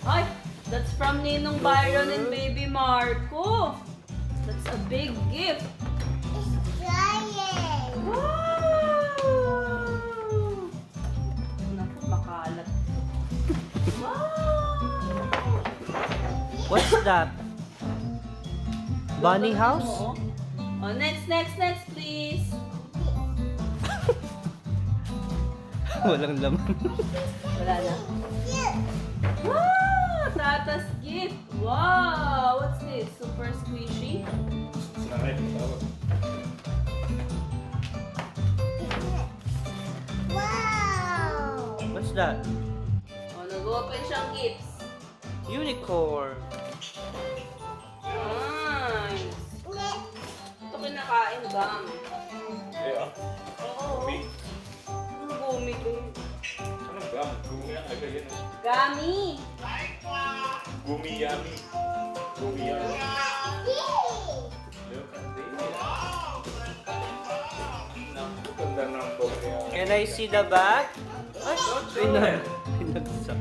Ay, that's from Ninong Byron and Baby Marco. That's a big gift. It's giant. Wow! Naku, makalat. Wow! What's that? Bunny house? Oo. Oh, next, please. Walang laman. Wala na. Cute. Wow! Tata's gift. Wow! What's this? Super squishy? Wow. What's that? Oh, nag-open siyang gifts. Unicorn. Nice. Ito kinakain, gum. Yeah. Oo. Gummy. Ano gummy ko? Anong gum? Gummy ang aga yan. Gummy. Gummy yummy. Gummy yummy. Look at this. Naku, ganda ng book niya. Can I see the bag? Ay, Don't show it. pinagsak.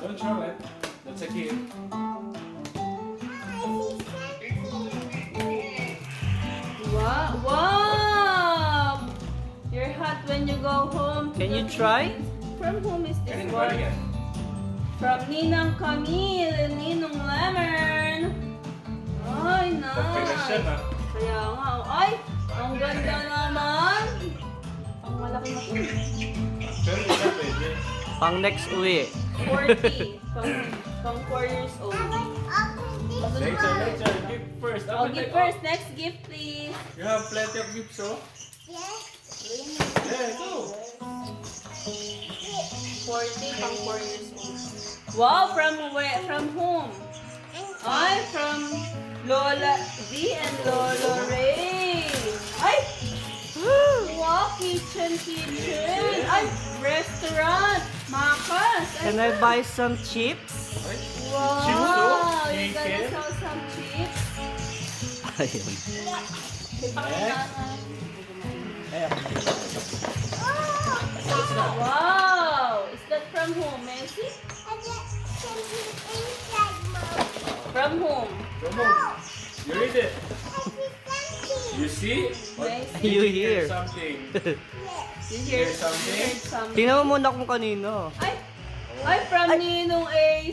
Don't show it. That's a gift. Wow! Wow! You're hot when you go home. Can you try? From whom is this Kanin ba one? yan? From Ninang Camille and Ninong Lemon. Ay, Pagpinas siya nice. na. Kaya nga. Ay, ang ganda naman. Ang malaki na ito. Pero hindi na pwede. Pang next uwi. 40. Pang 4 years old. Later. Gift first. Oh, gift first. Next gift, please. You have plenty of gifts, oh. Yeah, go. 40, pang 4 years old. Wow, from where? From whom? Ay, from Lola V and Lolo Ray. Ay! Wow, kitchen. Ay, restaurant. Makas. Ay, Can I buy some chips? wow, Chips, oh. you gonna Chicken. sell some chips? Ayun. Wow! Is that from whom, Messi? From whom? Come on. You read it. You see? Messi. You Hear hear. something. You Hear heard something? something? Tingnan mo muna kung kanino. Ay! Ay, from Ninong A.